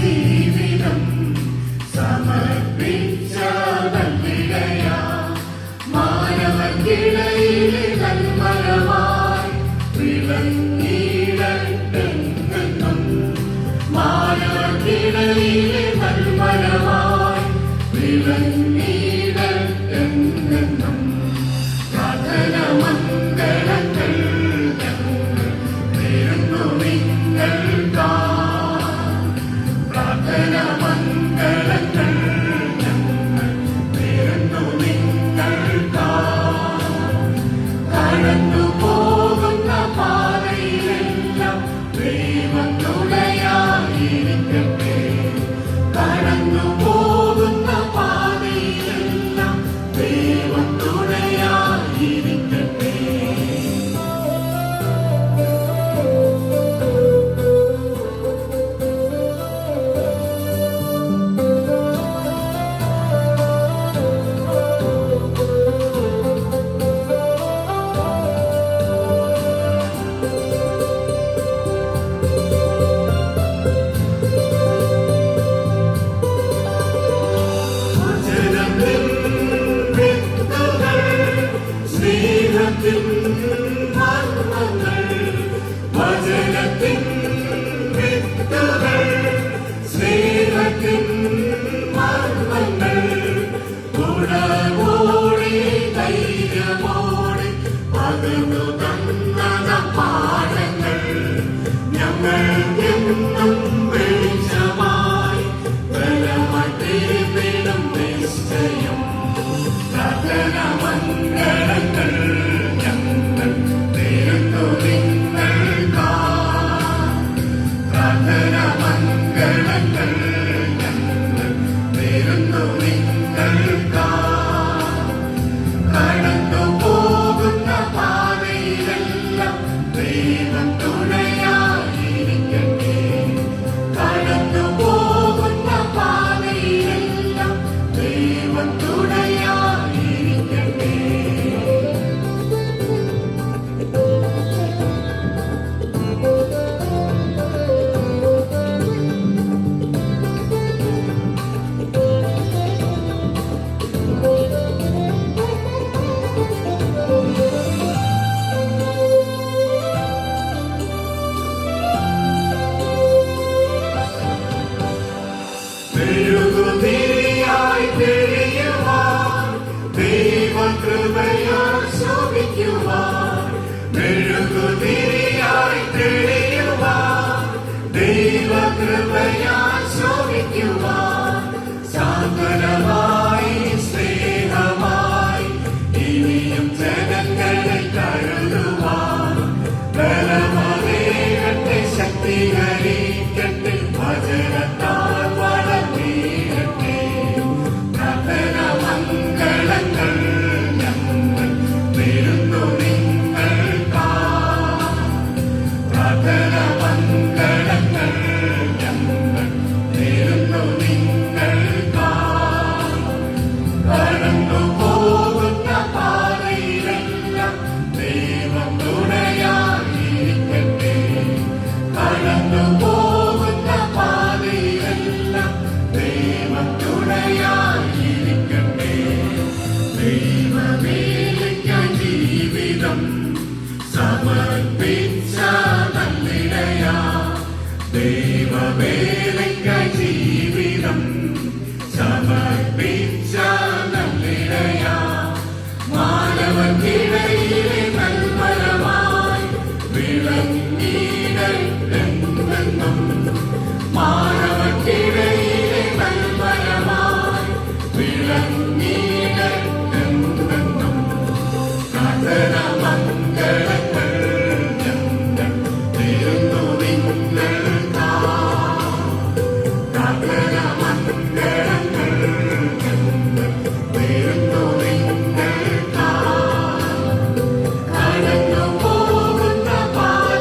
ജീവിതം സമർപ്പിച്ച നല്ലിടയാ മാനവർക്കിടയിൽ നന്മരമായി വിളങ്ങിയിടട്ടെന്നും മാനവർക്കിടയിൽ നന്മരമായി വിളങ്ങിയിടട്ടെന്നും പ്രാർത്ഥന മംഗളങ്ങൾ ഞങ്ങൾ നേരുന്നു നിങ്ങൾക്കാ പ്രാർത്ഥന മംഗളങ്ങൾ ഞങ്ങൾ നേരുന്നു നിങ്ങൾക്കാ കടന്നു പോകുന്ന പാതയിലെല്ലാം ദൈവം തുണയായിരിക്കട്ടെ കടന്നു പോകുന്ന പാതയിലെല്ലാം ദൈവം തുണയായിരിക്കട്ടെ വചനത്തിൻ വിത്തുകൾ സ്നേഹത്തിൻ മർമ്മങ്ങൾ ഗുണമോടെ ധൈര്യമോടെ പകർന്നു തന്ന പാഠങ്ങൾ ഞങ്ങൾക്കെന്നും വെളിച്ചമായി ബലമായി തീർന്നിടും നിശ്ചയം പ്രാർത്ഥന മംഗളങ്ങൾ ഞങ്ങൾ നേരുന്നു നിങ്ങൾക്കാ പ്രാർത്ഥന മംഗളങ്ങൾ ഞങ്ങൾ നേരുന്നു നിങ്ങൾക്കാ കടന്നു പോകുന്ന പാതയിലെല്ലാം ദൈവം തുണയായിരിക്കട്ടെ കടന്നു പോകുന്ന പാതയിലെല്ലാം ദൈവം തുണയായിരിക്കട്ടെ മെഴുകുതിരിയായി തെളിയുവാൻ ദൈവകൃപയാൽ ശോഭിക്കുവാൻ മെഴുകുതിരിയായി തെളിയുവാൻ ദൈവകൃപയാൽ ശോഭിക്കുവാൻ സാന്ത്വനമായി സ്നേഹമായി ഇനിയും ജനങ്ങളെ കരുതുവാൻ ബലമേകട്ടെ ശക്തീകരിക്കട്ടെ വചനത്താൽ വളർത്തിയിരട്ടെ പ്രാർത്ഥന മംഗളങ്ങൾ ഞങ്ങൾ നേരുന്നു നിങ്ങൾക്കാ പ്രാർത്ഥന മംഗളങ്ങൾ ഞങ്ങൾ നേരുന്നു നിങ്ങൾക്കാ കടന്നു പോകുന്ന പാതയിലെല്ലാം ദൈവം തുണയായിരിക്കട്ടെ കടന്നു പോകുന്ന പാതയിലെല്ലാം ദൈവം തുണയായിരിക്കട്ടെ ദൈവവേലയ്ക്കായി ജീവിതം സമർപ്പിച്ച നല്ലിടയാ ദൈവവേല